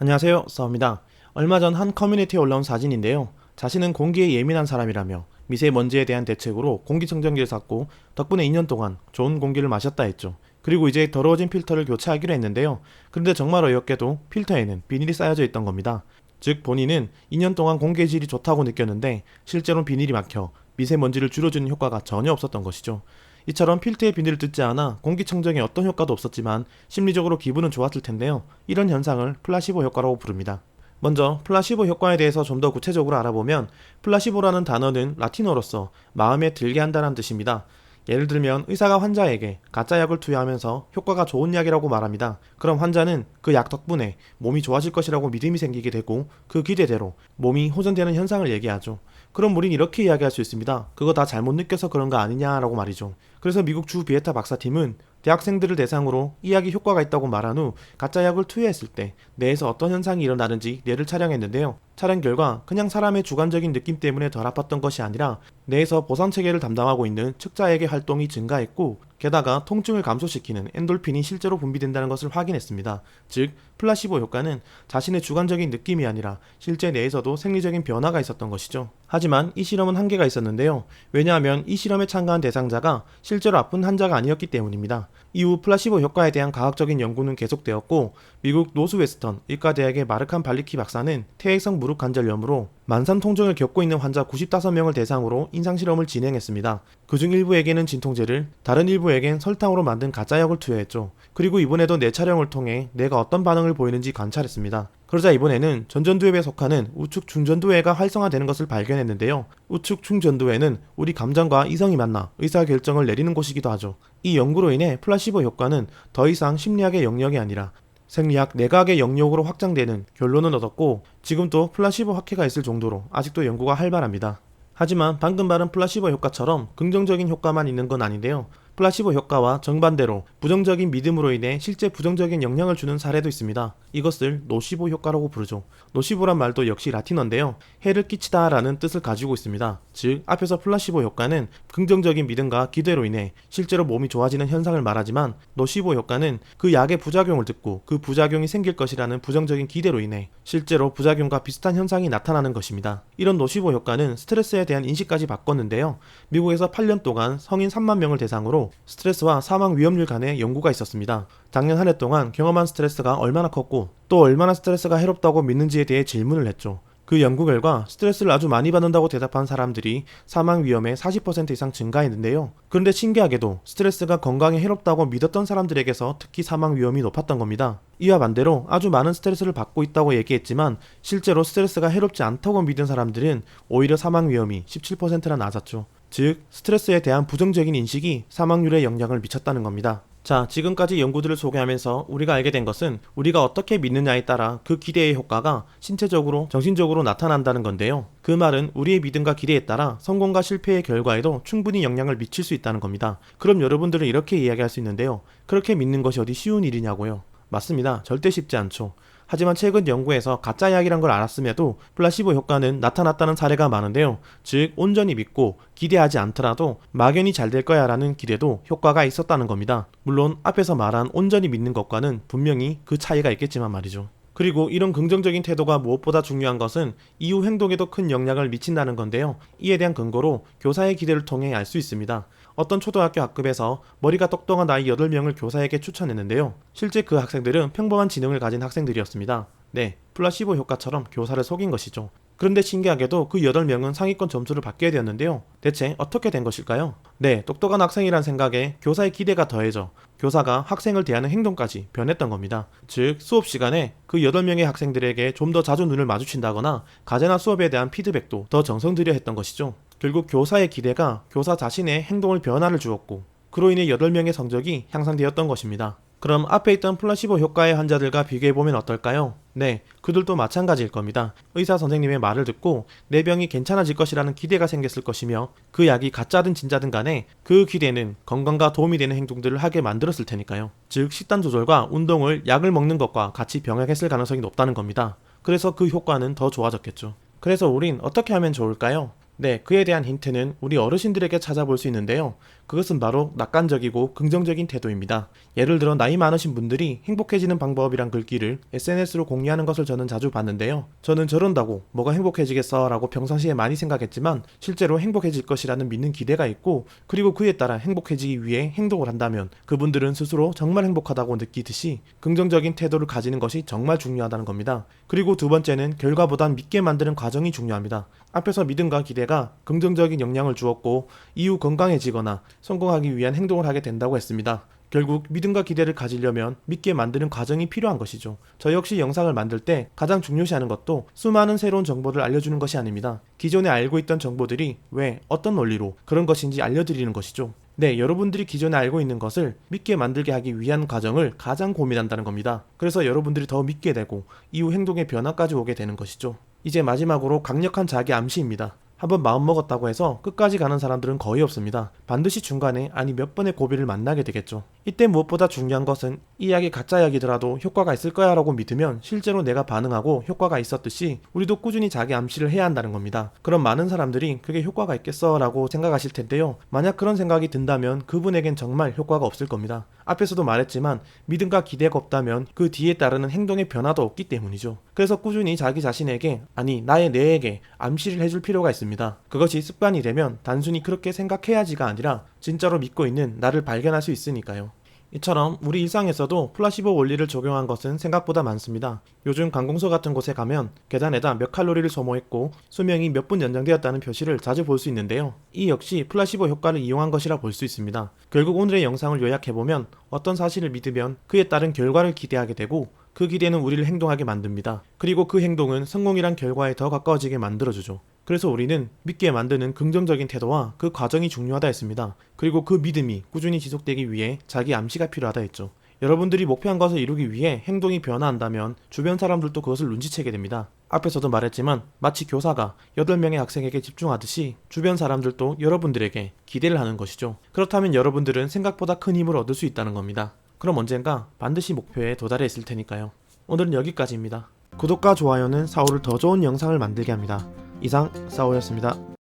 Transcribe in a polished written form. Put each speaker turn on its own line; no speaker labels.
안녕하세요, 싸웁니다. 얼마 전 한 커뮤니티에 올라온 사진인데요. 자신은 공기에 예민한 사람이라며 미세먼지에 대한 대책으로 공기청정기를 샀고 덕분에 2년 동안 좋은 공기를 마셨다 했죠. 그리고 이제 더러워진 필터를 교체하기로 했는데요. 그런데 정말 어이없게도 필터에는 비닐이 쌓여져 있던 겁니다. 즉 본인은 2년 동안 공기의 질이 좋다고 느꼈는데 실제로는 비닐이 막혀 미세먼지를 줄여주는 효과가 전혀 없었던 것이죠. 이처럼 필터의 비닐을 뜯지 않아 공기청정에 어떤 효과도 없었지만 심리적으로 기분은 좋았을 텐데요. 이런 현상을 플라시보 효과라고 부릅니다. 먼저 플라시보 효과에 대해서 좀 더 구체적으로 알아보면 플라시보라는 단어는 라틴어로서 마음에 들게 한다는 뜻입니다. 예를 들면 의사가 환자에게 가짜 약을 투여하면서 효과가 좋은 약이라고 말합니다. 그럼 환자는 그 약 덕분에 몸이 좋아질 것이라고 믿음이 생기게 되고 그 기대대로 몸이 호전되는 현상을 얘기하죠. 그럼 우린 이렇게 이야기할 수 있습니다. 그거 다 잘못 느껴서 그런 거 아니냐라고 말이죠. 그래서 미국 주 비에타 박사팀은 대학생들을 대상으로 이 약이 효과가 있다고 말한 후 가짜 약을 투여했을 때 뇌에서 어떤 현상이 일어나는지 뇌를 촬영했는데요. 촬영 결과 그냥 사람의 주관적인 느낌 때문에 덜 아팠던 것이 아니라 뇌에서 보상체계를 담당하고 있는 측자액의 활동이 증가했고 게다가 통증을 감소시키는 엔돌핀이 실제로 분비된다는 것을 확인했습니다. 즉 플라시보 효과는 자신의 주관적인 느낌이 아니라 실제 뇌에서도 생리적인 변화가 있었던 것이죠. 하지만 이 실험은 한계가 있었는데요. 왜냐하면 이 실험에 참가한 대상자가 실제로 아픈 환자가 아니었기 때문입니다. 이후 플라시보 효과에 대한 과학적인 연구는 계속되었고 미국 노스웨스턴 의과대학의 마르칸 발리키 박사는 퇴행성 무릎 관절염으로 만산 통증을 겪고 있는 환자 95명을 대상으로 임상실험을 진행했습니다. 그중 일부에게는 진통제를, 다른 일부에겐 설탕으로 만든 가짜약을 투여했죠. 그리고 이번에도 뇌 촬영을 통해 뇌가 어떤 반응을 보이는지 관찰했습니다. 그러자 이번에는 전전두엽에 속하는 우측 중전두회가 활성화되는 것을 발견했는데요. 우측 중전두회는 우리 감정과 이성이 만나 의사결정을 내리는 곳이기도 하죠. 이 연구로 인해 플라시보 효과는 더 이상 심리학의 영역이 아니라 생리학, 내과학의 영역으로 확장되는 결론을 얻었고 지금도 플라시보 학회가 있을 정도로 아직도 연구가 활발합니다. 하지만 방금 말한 플라시보 효과처럼 긍정적인 효과만 있는 건 아닌데요. 플라시보 효과와 정반대로 부정적인 믿음으로 인해 실제 부정적인 영향을 주는 사례도 있습니다. 이것을 노시보 효과라고 부르죠. 노시보란 말도 역시 라틴어인데요. 해를 끼치다 라는 뜻을 가지고 있습니다. 즉 앞에서 플라시보 효과는 긍정적인 믿음과 기대로 인해 실제로 몸이 좋아지는 현상을 말하지만 노시보 효과는 그 약의 부작용을 듣고 그 부작용이 생길 것이라는 부정적인 기대로 인해 실제로 부작용과 비슷한 현상이 나타나는 것입니다. 이런 노시보 효과는 스트레스에 대한 인식까지 바꿨는데요. 미국에서 8년 동안 성인 3만 명을 대상으로 스트레스와 사망 위험률 간의 연구가 있었습니다. 작년 한 해 동안 경험한 스트레스가 얼마나 컸고 또 얼마나 스트레스가 해롭다고 믿는지에 대해 질문을 했죠. 그 연구 결과 스트레스를 아주 많이 받는다고 대답한 사람들이 사망 위험의 40% 이상 증가했는데요. 그런데 신기하게도 스트레스가 건강에 해롭다고 믿었던 사람들에게서 특히 사망 위험이 높았던 겁니다. 이와 반대로 아주 많은 스트레스를 받고 있다고 얘기했지만 실제로 스트레스가 해롭지 않다고 믿은 사람들은 오히려 사망 위험이 17%나 낮았죠. 즉 스트레스에 대한 부정적인 인식이 사망률에 영향을 미쳤다는 겁니다. 자, 지금까지 연구들을 소개하면서 우리가 알게 된 것은 우리가 어떻게 믿느냐에 따라 그 기대의 효과가 신체적으로, 정신적으로 나타난다는 건데요. 그 말은 우리의 믿음과 기대에 따라 성공과 실패의 결과에도 충분히 영향을 미칠 수 있다는 겁니다. 그럼 여러분들은 이렇게 이야기할 수 있는데요. 그렇게 믿는 것이 어디 쉬운 일이냐고요? 맞습니다. 절대 쉽지 않죠. 하지만 최근 연구에서 가짜 약이란 걸 알았음에도 플라시보 효과는 나타났다는 사례가 많은데요. 즉 온전히 믿고 기대하지 않더라도 막연히 잘 될 거야 라는 기대도 효과가 있었다는 겁니다. 물론 앞에서 말한 온전히 믿는 것과는 분명히 그 차이가 있겠지만 말이죠. 그리고 이런 긍정적인 태도가 무엇보다 중요한 것은 이후 행동에도 큰 영향을 미친다는 건데요. 이에 대한 근거로 교사의 기대를 통해 알 수 있습니다. 어떤 초등학교 학급에서 머리가 똑똑한 아이 8명을 교사에게 추천했는데요. 실제 그 학생들은 평범한 지능을 가진 학생들이었습니다. 네, 플라시보 효과처럼 교사를 속인 것이죠. 그런데 신기하게도 그 8명은 상위권 점수를 받게 되었는데요. 대체 어떻게 된 것일까요? 네, 똑똑한 학생이란 생각에 교사의 기대가 더해져 교사가 학생을 대하는 행동까지 변했던 겁니다. 즉 수업 시간에 그 8명의 학생들에게 좀 더 자주 눈을 마주친다거나 과제나 수업에 대한 피드백도 더 정성 들여 했던 것이죠. 결국 교사의 기대가 교사 자신의 행동을 변화를 주었고 그로 인해 8명의 성적이 향상되었던 것입니다. 그럼 앞에 있던 플라시보 효과의 환자들과 비교해보면 어떨까요? 네, 그들도 마찬가지일 겁니다. 의사 선생님의 말을 듣고 내 병이 괜찮아질 것이라는 기대가 생겼을 것이며 그 약이 가짜든 진짜든 간에 그 기대는 건강과 도움이 되는 행동들을 하게 만들었을 테니까요. 즉 식단 조절과 운동을 약을 먹는 것과 같이 병행했을 가능성이 높다는 겁니다. 그래서 그 효과는 더 좋아졌겠죠. 그래서 우린 어떻게 하면 좋을까요? 네, 그에 대한 힌트는 우리 어르신들에게 찾아볼 수 있는데요. 그것은 바로 낙관적이고 긍정적인 태도입니다. 예를 들어 나이 많으신 분들이 행복해지는 방법이란 글귀를 SNS로 공유하는 것을 저는 자주 봤는데요. 저는 저런다고 뭐가 행복해지겠어 라고 평상시에 많이 생각했지만 실제로 행복해질 것이라는 믿는 기대가 있고, 그리고 그에 따라 행복해지기 위해 행동을 한다면 그분들은 스스로 정말 행복하다고 느끼듯이 긍정적인 태도를 가지는 것이 정말 중요하다는 겁니다. 그리고 두 번째는 결과보단 믿게 만드는 과정이 중요합니다. 앞에서 믿음과 기대가 긍정적인 영향을 주었고 이후 건강해지거나 성공하기 위한 행동을 하게 된다고 했습니다. 결국 믿음과 기대를 가지려면 믿게 만드는 과정이 필요한 것이죠. 저 역시 영상을 만들 때 가장 중요시하는 것도 수많은 새로운 정보를 알려주는 것이 아닙니다. 기존에 알고 있던 정보들이 왜, 어떤 원리로 그런 것인지 알려드리는 것이죠. 네, 여러분들이 기존에 알고 있는 것을 믿게 만들게 하기 위한 과정을 가장 고민한다는 겁니다. 그래서 여러분들이 더 믿게 되고 이후 행동의 변화까지 오게 되는 것이죠. 이제 마지막으로 강력한 자기 암시입니다. 한번 마음먹었다고 해서 끝까지 가는 사람들은 거의 없습니다. 반드시 중간에, 아니 몇 번의 고비를 만나게 되겠죠. 이때 무엇보다 중요한 것은 이 약이 가짜 약이더라도 효과가 있을 거야 라고 믿으면 실제로 내가 반응하고 효과가 있었듯이 우리도 꾸준히 자기 암시를 해야 한다는 겁니다. 그럼 많은 사람들이 그게 효과가 있겠어 라고 생각하실 텐데요. 만약 그런 생각이 든다면 그분에겐 정말 효과가 없을 겁니다. 앞에서도 말했지만 믿음과 기대가 없다면 그 뒤에 따르는 행동의 변화도 없기 때문이죠. 그래서 꾸준히 자기 자신에게, 아니 나의 뇌에게 암시를 해줄 필요가 있습니다. 그것이 습관이 되면 단순히 그렇게 생각해야지가 아니라 진짜로 믿고 있는 나를 발견할 수 있으니까요. 이처럼 우리 일상에서도 플라시보 원리를 적용한 것은 생각보다 많습니다. 요즘 관공서 같은 곳에 가면 계단에다 몇 칼로리를 소모했고 수명이 몇 분 연장되었다는 표시를 자주 볼 수 있는데요. 이 역시 플라시보 효과를 이용한 것이라 볼 수 있습니다. 결국 오늘의 영상을 요약해보면 어떤 사실을 믿으면 그에 따른 결과를 기대하게 되고 그 기대는 우리를 행동하게 만듭니다. 그리고 그 행동은 성공이란 결과에 더 가까워지게 만들어주죠. 그래서 우리는 믿게 만드는 긍정적인 태도와 그 과정이 중요하다 했습니다. 그리고 그 믿음이 꾸준히 지속되기 위해 자기 암시가 필요하다 했죠. 여러분들이 목표한 것을 이루기 위해 행동이 변화한다면 주변 사람들도 그것을 눈치채게 됩니다. 앞에서도 말했지만 마치 교사가 8명의 학생에게 집중하듯이 주변 사람들도 여러분들에게 기대를 하는 것이죠. 그렇다면 여러분들은 생각보다 큰 힘을 얻을 수 있다는 겁니다. 그럼 언젠가 반드시 목표에 도달해 있을 테니까요. 오늘은 여기까지입니다. 구독과 좋아요는 사오를 더 좋은 영상을 만들게 합니다. 이상 싸오였습니다.